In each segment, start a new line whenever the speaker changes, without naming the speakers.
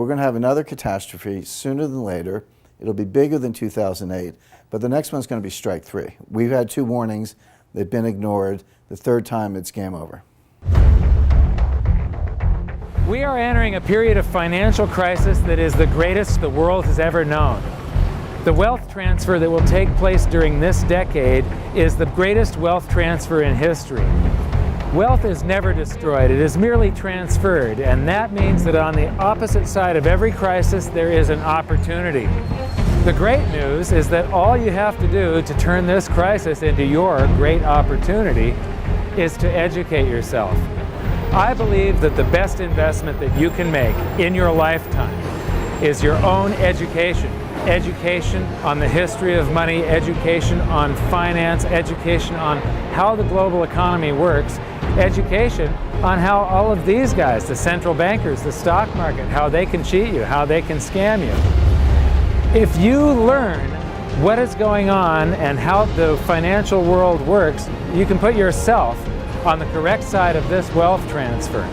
we're going to have another catastrophe sooner than later. It'll be bigger than 2008, but the next one's going to be strike three. We've had 2 warnings. They've been ignored. The 3rd time, it's game over.
We are entering a period of financial crisis that is the greatest the world has ever known. The wealth transfer that will take place during this decade is the greatest wealth transfer in history. Wealth is never destroyed, it is merely transferred, and that means that on the opposite side of every crisis there is an opportunity. The great news is that all you have to do to turn this crisis into your great opportunity is to educate yourself. I believe that the best investment that you can make in your lifetime is your own education. Education on the history of money, education on finance, education on how the global economy works, education on how all of these guys, the central bankers, the stock market, how they can cheat you, how they can scam you. If you learn what is going on and how the financial world works, you can put yourself on the correct side of this wealth transfer.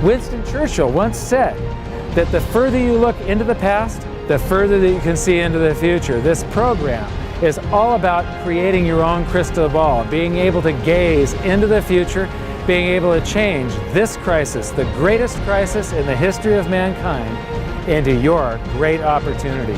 Winston Churchill once said that the further you look into the past, the further that you can see into the future. This program is all about creating your own crystal ball, being able to gaze into the future, being able to change this crisis, the greatest crisis in the history of mankind, into your great opportunity.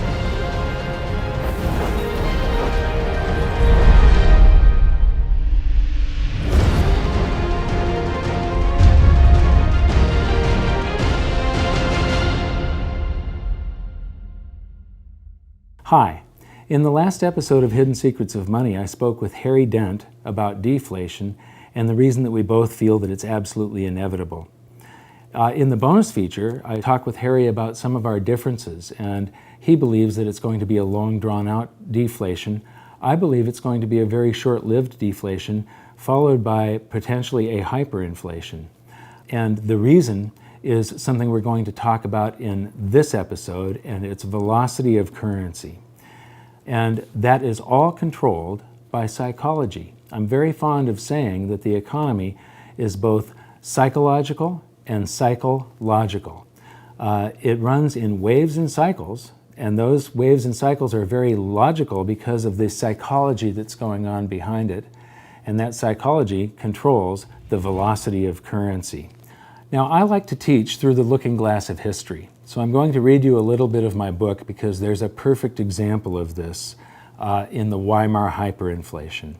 Hi. In the last episode of Hidden Secrets of Money, I spoke with Harry Dent about deflation and the reason that we both feel that it's absolutely inevitable. In the bonus feature, I talked with Harry about some of our differences, and he believes that it's going to be a long, drawn-out deflation. I believe it's going to be a very short-lived deflation, followed by potentially a hyperinflation. And the reason is something we're going to talk about in this episode, and it's velocity of currency. And that is all controlled by psychology. I'm very fond of saying that the economy is both psychological and psychological. It runs in waves and cycles, and those waves and cycles are very logical because of the psychology that's going on behind it, and that psychology controls the velocity of currency. Now, I like to teach through the looking glass of history, so I'm going to read you a little bit of my book because there's a perfect example of this in the Weimar hyperinflation.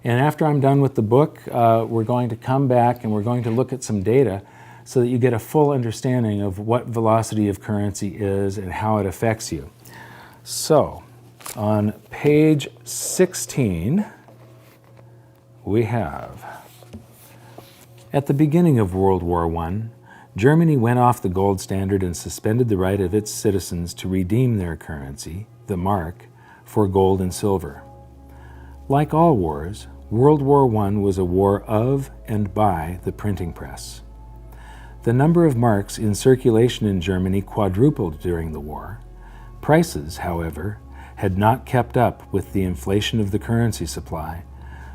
And after I'm done with the book, we're going to come back and we're going to look at some data so that you get a full understanding of what velocity of currency is and how it affects you. So, on page 16, we have, at the beginning of World War I, Germany went off the gold standard and suspended the right of its citizens to redeem their currency, the mark, for gold and silver. Like all wars, World War I was a war of and by the printing press. The number of marks in circulation in Germany quadrupled during the war. Prices, however, had not kept up with the inflation of the currency supply,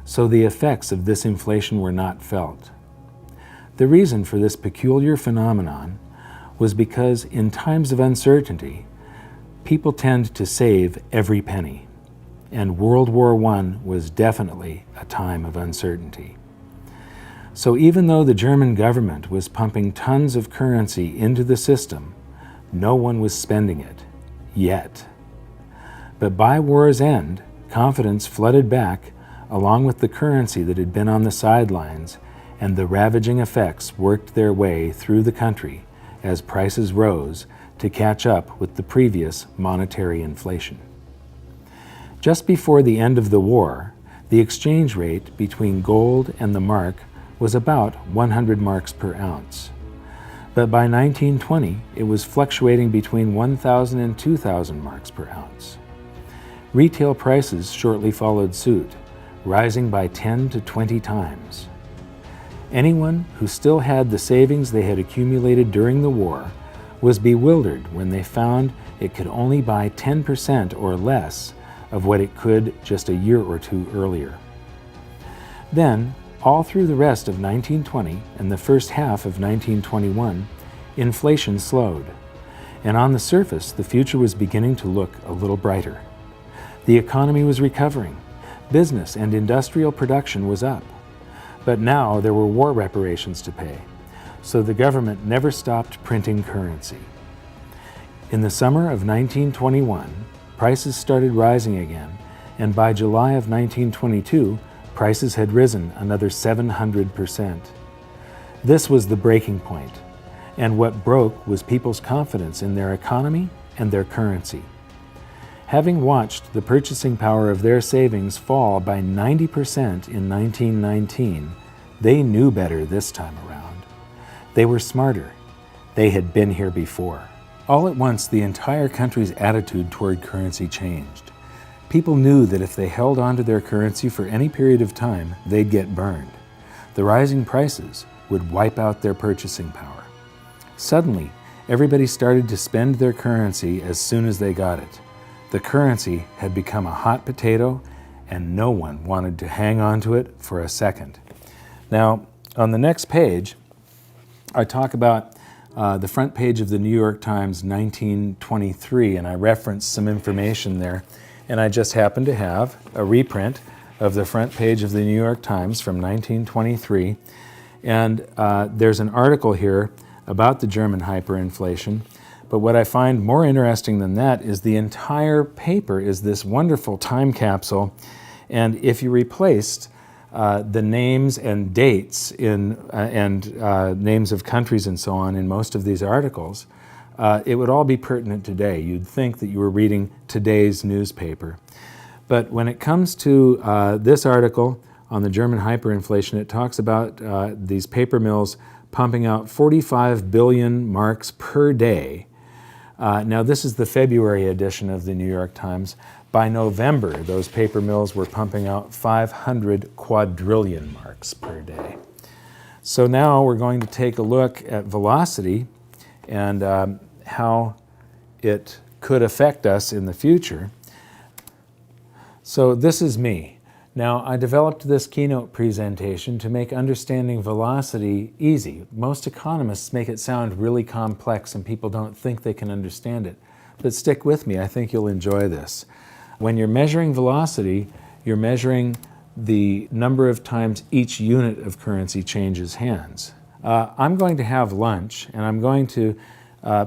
so the effects of this inflation were not felt. The reason for this peculiar phenomenon was because in times of uncertainty, people tend to save every penny, and World War I was definitely a time of uncertainty. So even though the German government was pumping tons of currency into the system, no one was spending it, yet. But by war's end, confidence flooded back along with the currency that had been on the sidelines, and the ravaging effects worked their way through the country as prices rose to catch up with the previous monetary inflation. Just before the end of the war, the exchange rate between gold and the mark was about 100 marks per ounce. But by 1920, it was fluctuating between 1,000 and 2,000 marks per ounce. Retail prices shortly followed suit, rising by 10 to 20 times. Anyone who still had the savings they had accumulated during the war was bewildered when they found it could only buy 10% or less of what it could just a year or two earlier. Then, all through the rest of 1920 and the first half of 1921, inflation slowed, and on the surface, the future was beginning to look a little brighter. The economy was recovering. Business and industrial production was up. But now there were war reparations to pay, so the government never stopped printing currency. In the summer of 1921, prices started rising again, and by July of 1922, prices had risen another 700%. This was the breaking point, and what broke was people's confidence in their economy and their currency. Having watched the purchasing power of their savings fall by 90% in 1919, they knew better this time around. They were smarter. They had been here before. All at once, the entire country's attitude toward currency changed. People knew that if they held onto their currency for any period of time, they'd get burned. The rising prices would wipe out their purchasing power. Suddenly, everybody started to spend their currency as soon as they got it. The currency had become a hot potato, and no one wanted to hang on to it for a second. Now, on the next page, I talk about the front page of the New York Times 1923, and I reference some information there. And I just happen to have a reprint of the front page of the New York Times from 1923. And there's an article here about the German hyperinflation. But what I find more interesting than that is the entire paper is this wonderful time capsule. And if you replaced the names and dates and names of countries and so on in most of these articles, it would all be pertinent today. You'd think that you were reading today's newspaper. But when it comes to this article on the German hyperinflation, it talks about these paper mills pumping out 45 billion marks per day. Now, this is the February edition of the New York Times. By November, those paper mills were pumping out 500 quadrillion marks per day. So now we're going to take a look at velocity and how it could affect us in the future. So this is me. Now, I developed this keynote presentation to make understanding velocity easy. Most economists make it sound really complex and people don't think they can understand it. But stick with me, I think you'll enjoy this. When you're measuring velocity, you're measuring the number of times each unit of currency changes hands. I'm going to have lunch and I'm going to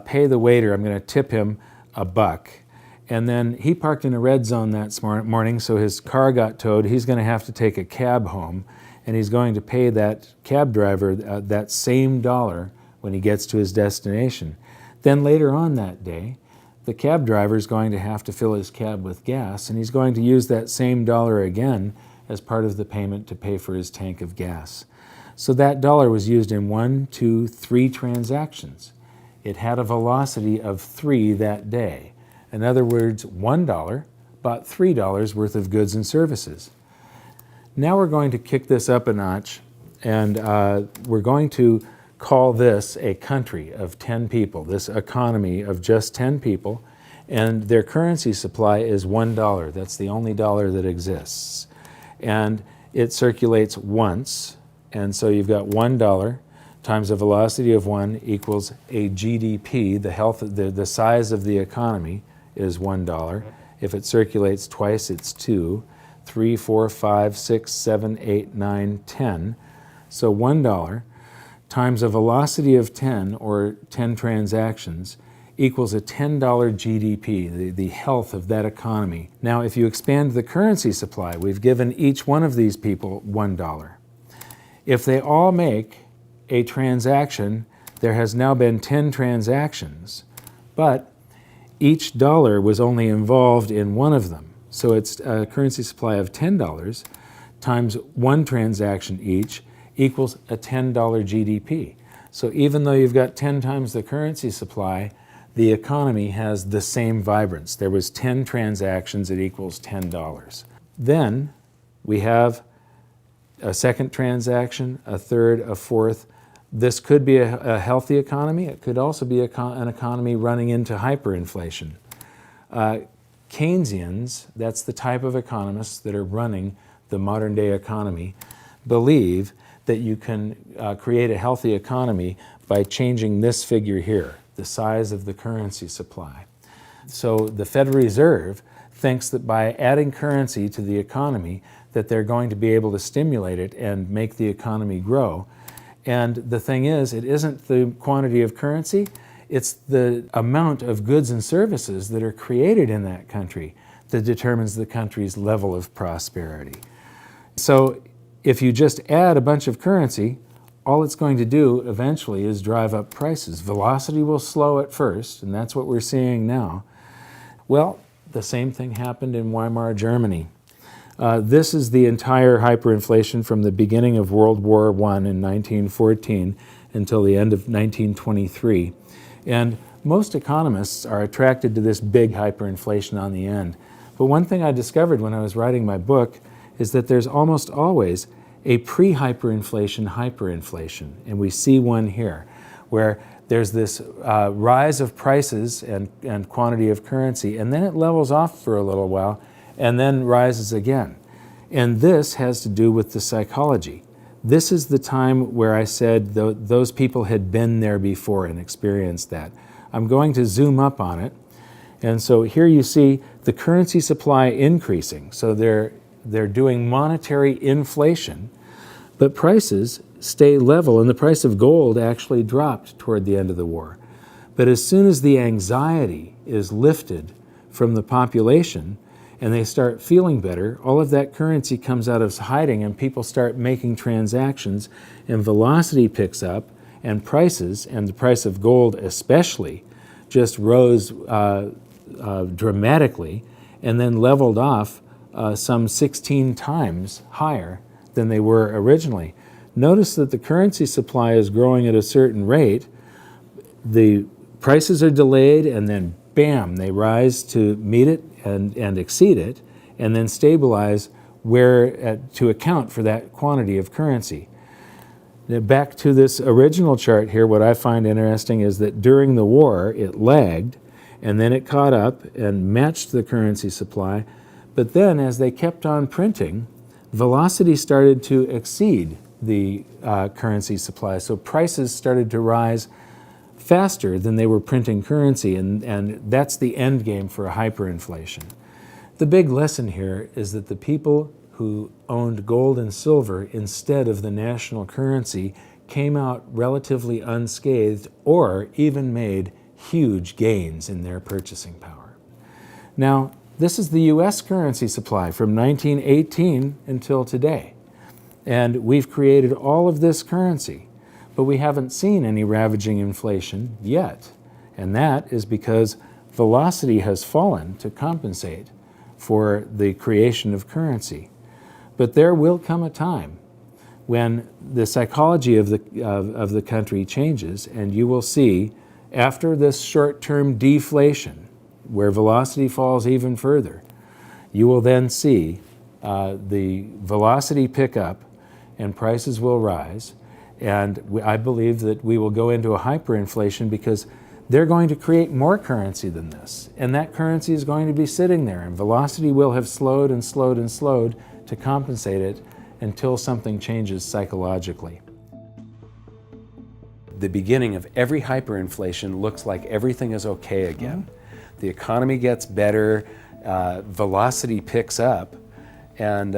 pay the waiter. I'm going to tip him $1. And then he parked in a red zone that morning, so his car got towed. He's going to have to take a cab home, and he's going to pay that cab driver that same dollar when he gets to his destination. Then later on that day, the cab driver is going to have to fill his cab with gas, and he's going to use that same dollar again as part of the payment to pay for his tank of gas. So that dollar was used in 1, 2, 3 transactions. It had a velocity of 3 that day. In other words, $1 bought $3 worth of goods and services. Now we're going to kick this up a notch, and we're going to call this a country of 10 people, this economy of just 10 people, and their currency supply is $1. That's the only dollar that exists. And it circulates once, and so you've got $1 times a velocity of 1 equals a GDP, the size of the economy, is $1. If it circulates twice, it's 2, 3, 4, 5, 6, 7, 8, 9, 10. So $1 times a velocity of 10, or 10 transactions, equals a $10 GDP, the health of that economy. Now, if you expand the currency supply, we've given each one of these people $1. If they all make a transaction, there has now been 10 transactions, but each dollar was only involved in one of them. So it's a currency supply of $10 times 1 transaction each equals a $10 GDP. So even though you've got 10 times the currency supply, the economy has the same vibrance. There was 10 transactions, it equals $10. Then we have a second transaction, a third, a fourth. This could be a healthy economy. It could also be an economy running into hyperinflation. Keynesians, that's the type of economists that are running the modern day economy, believe that you can create a healthy economy by changing this figure here. the size of the currency supply. So the Federal Reserve thinks that by adding currency to the economy, that they're going to be able to stimulate it and make the economy grow. And the thing is, it isn't the quantity of currency, it's the amount of goods and services that are created in that country that determines the country's level of prosperity. So if you just add a bunch of currency, all it's going to do eventually is drive up prices. Velocity will slow at first, and that's what we're seeing now. Well, the same thing happened in Weimar Germany. This is the entire hyperinflation from the beginning of World War I in 1914 until the end of 1923. And most economists are attracted to this big hyperinflation on the end. But one thing I discovered when I was writing my book is that there's almost always a pre-hyperinflation hyperinflation. And we see one here, where there's this rise of prices and quantity of currency, and then it levels off for a little while, and then rises again. And this has to do with the psychology. This is the time where I said those people had been there before and experienced that. I'm going to zoom up on it. And so here you see the currency supply increasing. So they're doing monetary inflation, but prices stay level, and the price of gold actually dropped toward the end of the war. But as soon as the anxiety is lifted from the population and they start feeling better, all of that currency comes out of hiding and people start making transactions, and velocity picks up, and prices, and the price of gold especially, just rose dramatically and then leveled off some 16 times higher than they were originally. Notice that the currency supply is growing at a certain rate, the prices are delayed, and then bam, they rise to meet it and exceed it, and then stabilize to account for that quantity of currency. Now back to this original chart here, what I find interesting is that during the war it lagged, and then it caught up and matched the currency supply, but then as they kept on printing, velocity started to exceed the currency supply. So prices started to rise faster than they were printing currency, and that's the end game for a hyperinflation. The big lesson here is that the people who owned gold and silver instead of the national currency came out relatively unscathed, or even made huge gains in their purchasing power. Now, this is the US currency supply from 1918 until today. And we've created all of this currency, but we haven't seen any ravaging inflation yet. And that is because velocity has fallen to compensate for the creation of currency. But there will come a time when the psychology of the country changes, and you will see, after this short-term deflation, where velocity falls even further, you will then see the velocity pick up and prices will rise. And I believe that we will go into a hyperinflation because they're going to create more currency than this. And that currency is going to be sitting there, and velocity will have slowed and slowed and slowed to compensate it until something changes psychologically. The beginning of every hyperinflation looks like everything is okay again. The economy gets better, velocity picks up, and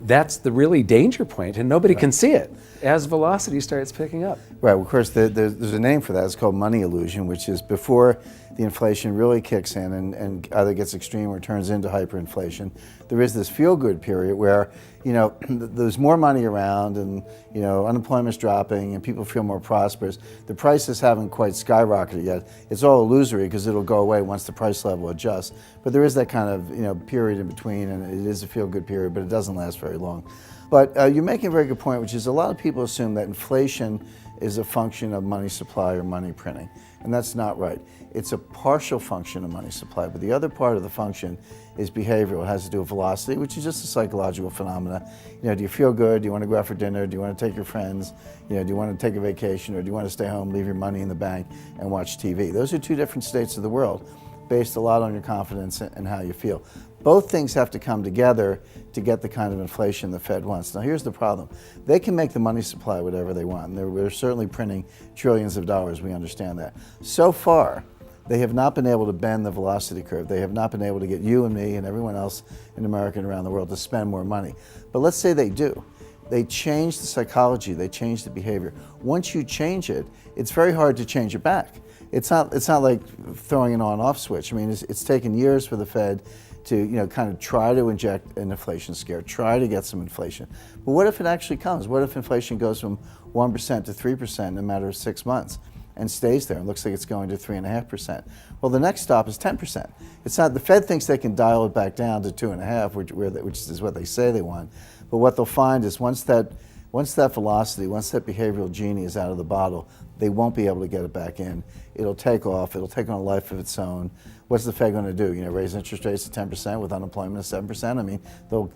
that's the really danger point, and nobody can see it as velocity starts picking up.
Right, well, of course, there's a name for that. It's called money illusion, which is before the inflation really kicks in and either gets extreme or turns into hyperinflation. There is this feel-good period where, there's more money around, and, unemployment's dropping and people feel more prosperous. The prices haven't quite skyrocketed yet. It's all illusory because it'll go away once the price level adjusts. But there is that kind of, period in between, and it is a feel-good period, but it doesn't last very long. But you're making a very good point, which is a lot of people assume that inflation is a function of money supply or money printing, and that's not right. It's a partial function of money supply, but the other part of the function is behavioral. It has to do with velocity, which is just a psychological phenomena. Do you feel good? Do you want to go out for dinner? Do you want to take your friends? Do you want to take a vacation, or do you want to stay home, leave your money in the bank, and watch TV? Those are two different states of the world, based a lot on your confidence and how you feel. Both things have to come together to get the kind of inflation the Fed wants. Now here's the problem. They can make the money supply whatever they want. They're certainly printing trillions of dollars, we understand that. So far, they have not been able to bend the velocity curve. They have not been able to get you and me and everyone else in America and around the world to spend more money. But let's say they do. They change the psychology, they change the behavior. Once you change it, it's very hard to change it back. It's not like throwing an on-off switch. I mean, it's taken years for the Fed to kind of try to inject an inflation scare, try to get some inflation. But what if it actually comes? What if inflation goes from 1% to 3% in a matter of 6 months and stays there and looks like it's going to 3.5%? Well, the next stop is 10%. It's not, the Fed thinks they can dial it back down to 2.5%, which is what they say they want. But what they'll find is once that velocity, once that behavioral genie is out of the bottle, they won't be able to get it back in. It'll take off. It'll take on a life of its own. What's the Fed going to do? Raise interest rates to 10% with unemployment of 7%? I mean,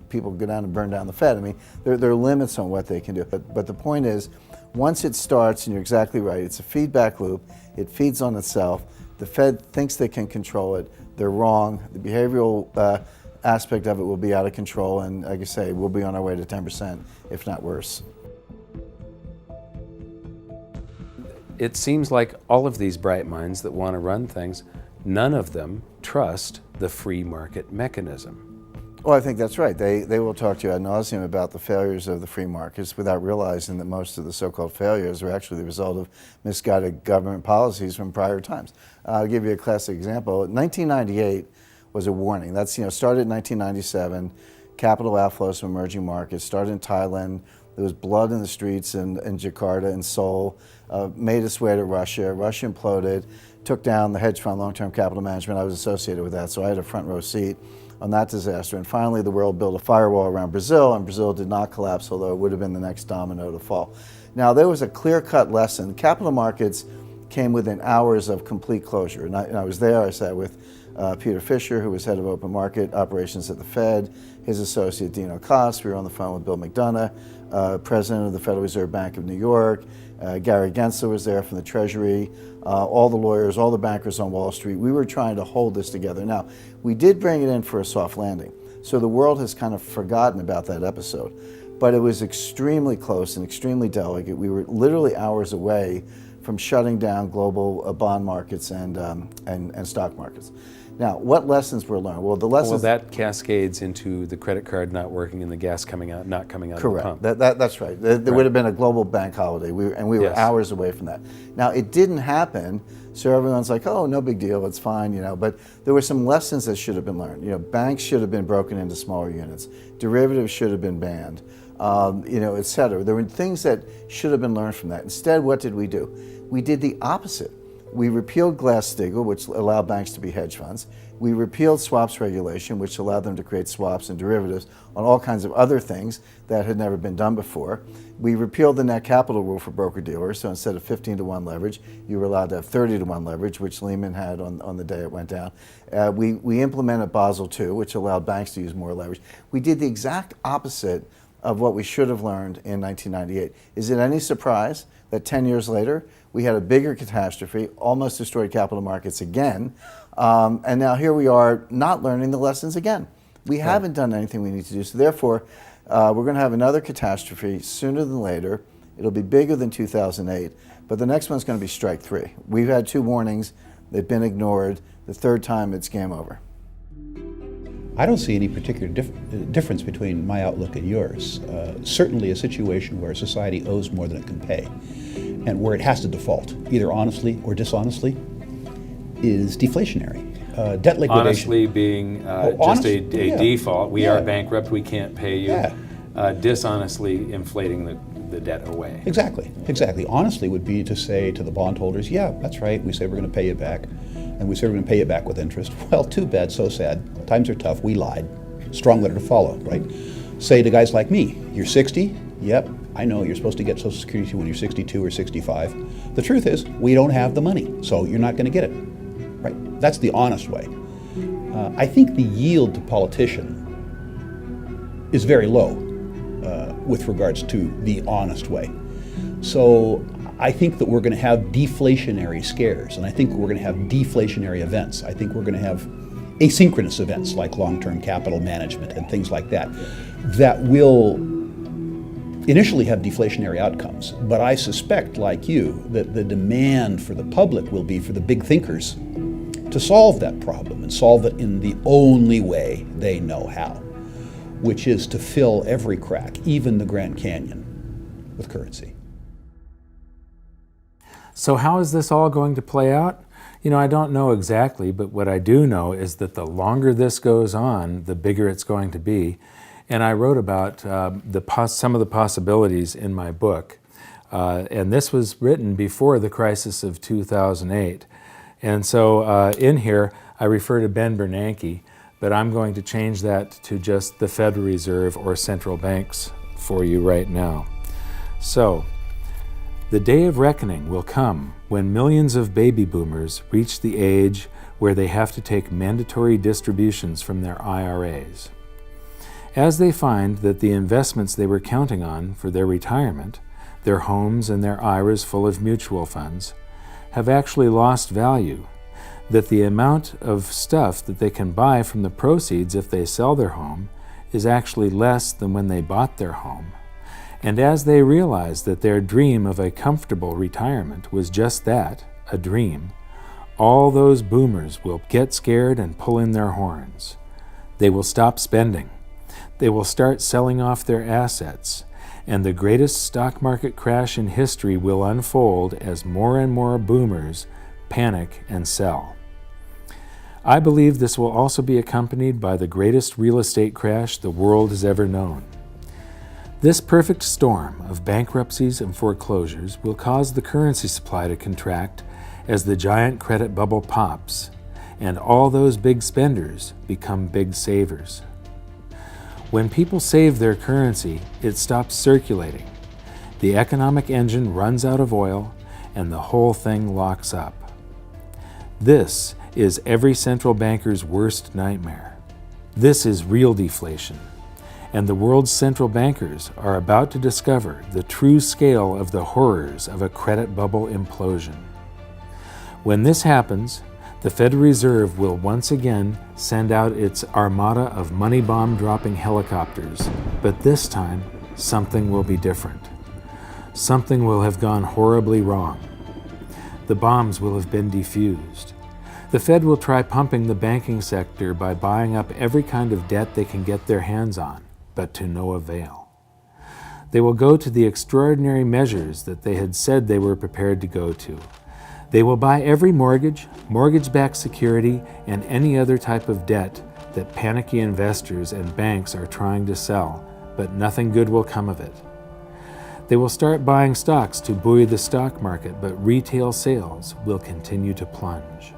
people go down and burn down the Fed. I mean, there are limits on what they can do. But the point is, once it starts, and you're exactly right, it's a feedback loop. It feeds on itself. The Fed thinks they can control it. They're wrong. The behavioral aspect of it will be out of control, and like I say, we'll be on our way to 10%, if not worse.
It seems like all of these bright minds that want to run things, none of them trust the free market mechanism.
Well, I think that's right. They will talk to you ad nauseum about the failures of the free markets without realizing that most of the so-called failures are actually the result of misguided government policies from prior times. I'll give you a classic example. 1998 was a warning. That's, started in 1997, capital outflows from emerging markets, started in Thailand. There was blood in the streets in Jakarta and Seoul, made its way to Russia. Russia imploded, took down the hedge fund long-term capital management. I was associated with that, so I had a front row seat on that disaster. And finally, the world built a firewall around Brazil, and Brazil did not collapse, although it would have been the next domino to fall. Now, there was a clear-cut lesson. Capital markets came within hours of complete closure. And I was there. I sat with Peter Fisher, who was head of open market operations at the Fed, his associate Dino Cost. We were on the phone with Bill McDonough, president of the Federal Reserve Bank of New York. Gary Gensler was there from the Treasury, all the lawyers, all the bankers on Wall Street. We were trying to hold this together. Now, we did bring it in for a soft landing. So the world has kind of forgotten about that episode. But it was extremely close and extremely delicate. We were literally hours away from shutting down global bond markets and stock markets. Now, what lessons were learned? Well, the lessons...
Well, that cascades into the credit card not working and the gas not coming out
Correct.
of the pump.
That's right. There would have been a global bank holiday, we were
Yes.
hours away from that. Now, it didn't happen, so everyone's like, oh, no big deal, it's fine, but there were some lessons that should have been learned. Banks should have been broken into smaller units. Derivatives should have been banned, et cetera. There were things that should have been learned from that. Instead, what did we do? We did the opposite. We repealed Glass-Steagall, which allowed banks to be hedge funds. We repealed swaps regulation, which allowed them to create swaps and derivatives on all kinds of other things that had never been done before. We repealed the net capital rule for broker-dealers, so instead of 15-to-1 leverage, you were allowed to have 30-to-1 leverage, which Lehman had on the day it went down. We implemented Basel II, which allowed banks to use more leverage. We did the exact opposite of what we should have learned in 1998. Is it any surprise that 10 years later, we had a bigger catastrophe, almost destroyed capital markets again, and now here we are not learning the lessons again. We haven't done anything we need to do, so therefore, we're going to have another catastrophe sooner than later. It'll be bigger than 2008, but the next one's going to be strike three. We've had 2 warnings. They've been ignored. The third time, it's game over.
I don't see any particular difference between my outlook and yours. Certainly a situation where society owes more than it can pay and where it has to default, either honestly or dishonestly, is deflationary. Debt liquidation.
Honestly being just a default. We are bankrupt, we can't pay you.
Yeah.
Dishonestly inflating the debt away.
Exactly. Honestly would be to say to the bondholders, yeah, that's right, we say we're going to pay you back, and we say we're going to pay it back with interest. Well, too bad, so sad. Times are tough, we lied. Strong letter to follow, right? Say to guys like me, you're 60? Yep, I know you're supposed to get Social Security when you're 62 or 65. The truth is, we don't have the money, so you're not going to get it, right? That's the honest way. I think the yield to politician is very low with regards to the honest way. So I think that we're going to have deflationary scares, and I think we're going to have deflationary events. I think we're going to have asynchronous events like long-term capital management and things like that, that will initially have deflationary outcomes. But I suspect, like you, that the demand for the public will be for the big thinkers to solve that problem and solve it in the only way they know how, which is to fill every crack, even the Grand Canyon, with currency.
So how is this all going to play out? You know, I don't know exactly, but what I do know is that the longer this goes on, the bigger it's going to be. And I wrote about some of the possibilities in my book. And this was written before the crisis of 2008. And so in here, I refer to Ben Bernanke, but I'm going to change that to just the Federal Reserve or central banks for you right now. So, the day of reckoning will come when millions of baby boomers reach the age where they have to take mandatory distributions from their IRAs. As they find that the investments they were counting on for their retirement, their homes and their IRAs full of mutual funds, have actually lost value, that the amount of stuff that they can buy from the proceeds if they sell their home is actually less than when they bought their home. And as they realize that their dream of a comfortable retirement was just that, a dream, all those boomers will get scared and pull in their horns. They will stop spending. They will start selling off their assets, and the greatest stock market crash in history will unfold as more and more boomers panic and sell. I believe this will also be accompanied by the greatest real estate crash the world has ever known. This perfect storm of bankruptcies and foreclosures will cause the currency supply to contract as the giant credit bubble pops, and all those big spenders become big savers. When people save their currency, it stops circulating. The economic engine runs out of oil, and the whole thing locks up. This is every central banker's worst nightmare. This is real deflation. And the world's central bankers are about to discover the true scale of the horrors of a credit bubble implosion. When this happens, the Federal Reserve will once again send out its armada of money bomb dropping helicopters, but this time something will be different. Something will have gone horribly wrong. The bombs will have been defused. The Fed will try pumping the banking sector by buying up every kind of debt they can get their hands on, but to no avail. They will go to the extraordinary measures that they had said they were prepared to go to. They will buy every mortgage, mortgage-backed security, and any other type of debt that panicky investors and banks are trying to sell, but nothing good will come of it. They will start buying stocks to buoy the stock market, but retail sales will continue to plunge.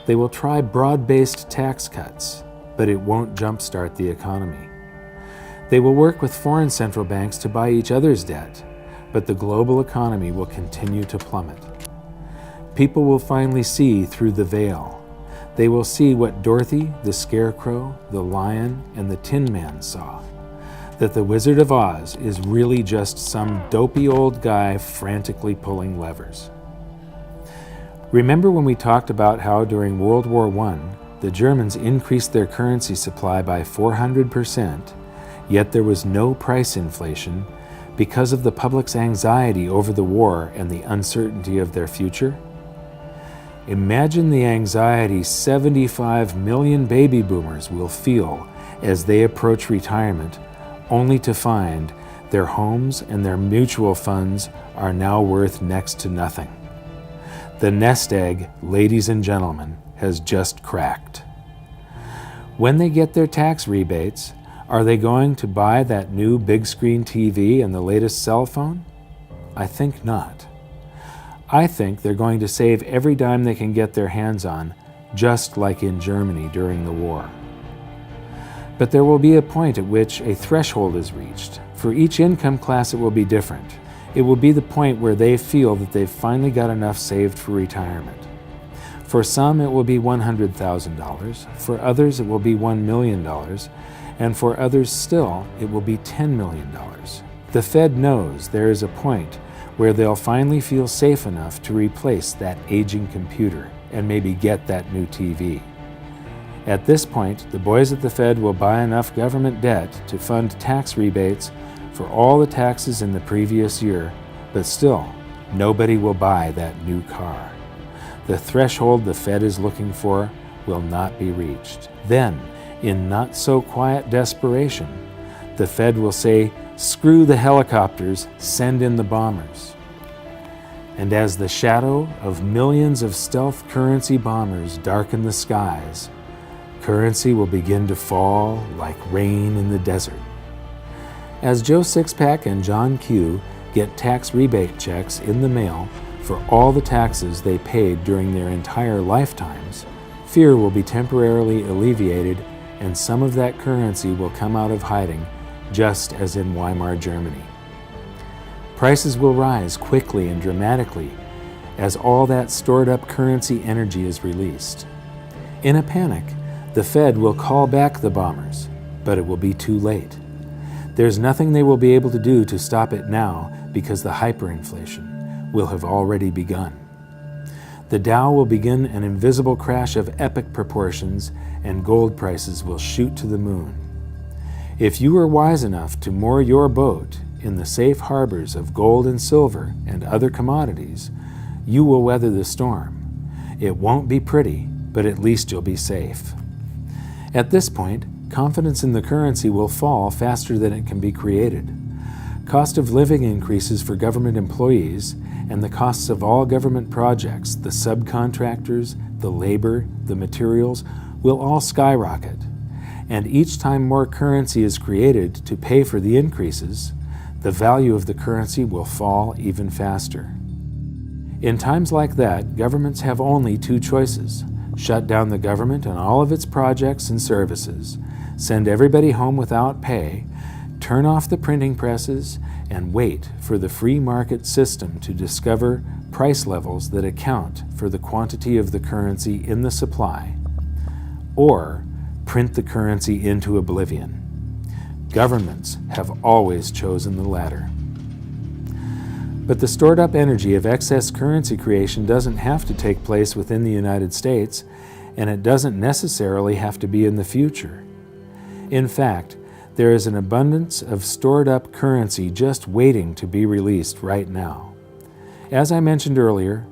They will try broad-based tax cuts, but it won't jumpstart the economy. They will work with foreign central banks to buy each other's debt, but the global economy will continue to plummet. People will finally see through the veil. They will see what Dorothy, the Scarecrow, the Lion, and the Tin Man saw, that the Wizard of Oz is really just some dopey old guy frantically pulling levers. Remember when we talked about how during World War I, the Germans increased their currency supply by 400%, yet there was no price inflation because of the public's anxiety over the war and the uncertainty of their future? Imagine the anxiety 75 million baby boomers will feel as they approach retirement, only to find their homes and their mutual funds are now worth next to nothing. The nest egg, ladies and gentlemen, has just cracked. When they get their tax rebates, are they going to buy that new big screen TV and the latest cell phone? I think not. I think they're going to save every dime they can get their hands on, just like in Germany during the war. But there will be a point at which a threshold is reached. For each income class, it will be different. It will be the point where they feel that they've finally got enough saved for retirement. For some, it will be $100,000. For others, it will be $1 million. And for others still, it will be $10 million. The Fed knows there is a point where they'll finally feel safe enough to replace that aging computer and maybe get that new TV. At this point, the boys at the Fed will buy enough government debt to fund tax rebates for all the taxes in the previous year, but still, nobody will buy that new car. The threshold the Fed is looking for will not be reached. Then, in not-so-quiet desperation, the Fed will say, "Screw the helicopters, send in the bombers." And as the shadow of millions of stealth currency bombers darken the skies, currency will begin to fall like rain in the desert. As Joe Sixpack and John Q get tax rebate checks in the mail for all the taxes they paid during their entire lifetimes, fear will be temporarily alleviated and some of that currency will come out of hiding, just as in Weimar Germany. Prices will rise quickly and dramatically as all that stored-up currency energy is released. In a panic, the Fed will call back the bombers, but it will be too late. There's nothing they will be able to do to stop it now because the hyperinflation will have already begun. The Dow will begin an invisible crash of epic proportions and gold prices will shoot to the moon. If you are wise enough to moor your boat in the safe harbors of gold and silver and other commodities, you will weather the storm. It won't be pretty, but at least you'll be safe. At this point, confidence in the currency will fall faster than it can be created. Cost of living increases for government employees, and the costs of all government projects, the subcontractors, the labor, the materials, will all skyrocket. And each time more currency is created to pay for the increases, the value of the currency will fall even faster. In times like that, governments have only two choices: shut down the government and all of its projects and services, send everybody home without pay, turn off the printing presses, and wait for the free market system to discover price levels that account for the quantity of the currency in the supply, or print the currency into oblivion. Governments have always chosen the latter. But the stored-up energy of excess currency creation doesn't have to take place within the United States, and it doesn't necessarily have to be in the future. In fact, there is an abundance of stored-up currency just waiting to be released right now. As I mentioned earlier,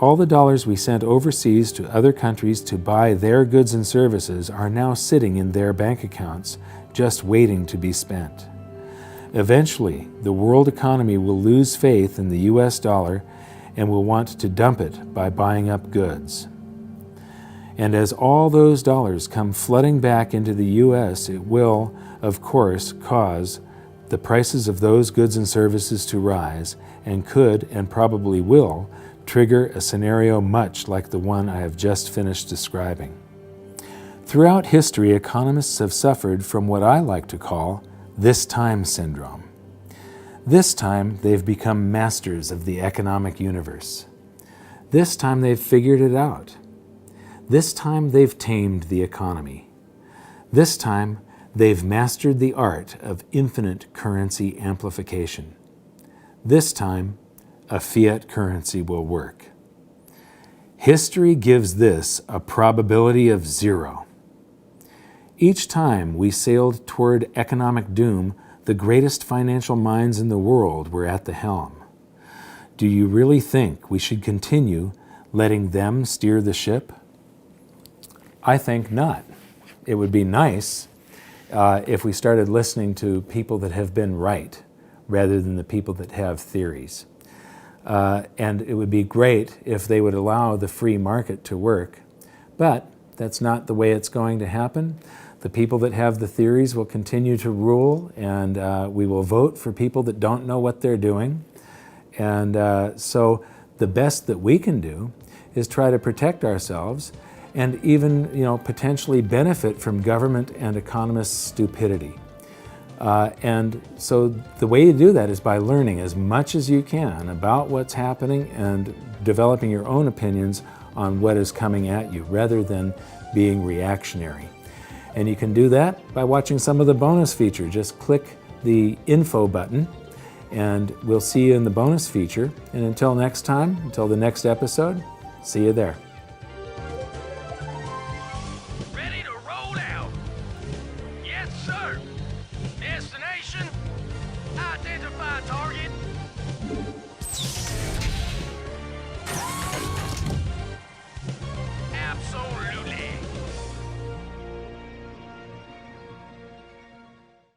all the dollars we sent overseas to other countries to buy their goods and services are now sitting in their bank accounts, just waiting to be spent. Eventually, the world economy will lose faith in the US dollar and will want to dump it by buying up goods. And as all those dollars come flooding back into the US, it will, of course, cause the prices of those goods and services to rise and could, and probably will, trigger a scenario much like the one I have just finished describing. Throughout history, economists have suffered from what I like to call this time syndrome. This time, they've become masters of the economic universe. This time, they've figured it out. This time, they've tamed the economy. This time, they've mastered the art of infinite currency amplification. This time, a fiat currency will work. History gives this a probability of 0. Each time we sailed toward economic doom, the greatest financial minds in the world were at the helm. Do you really think we should continue letting them steer the ship? I think not. It would be nice if we started listening to people that have been right rather than the people that have theories. And it would be great if they would allow the free market to work, but that's not the way it's going to happen. The people that have the theories will continue to rule, and we will vote for people that don't know what they're doing. And so the best that we can do is try to protect ourselves and even, potentially benefit from government and economists' stupidity. And so the way you do that is by learning as much as you can about what's happening and developing your own opinions on what is coming at you rather than being reactionary. And you can do that by watching some of the bonus feature. Just click the info button and we'll see you in the bonus feature. And until next time, until the next episode, see you there.
Ready to sir!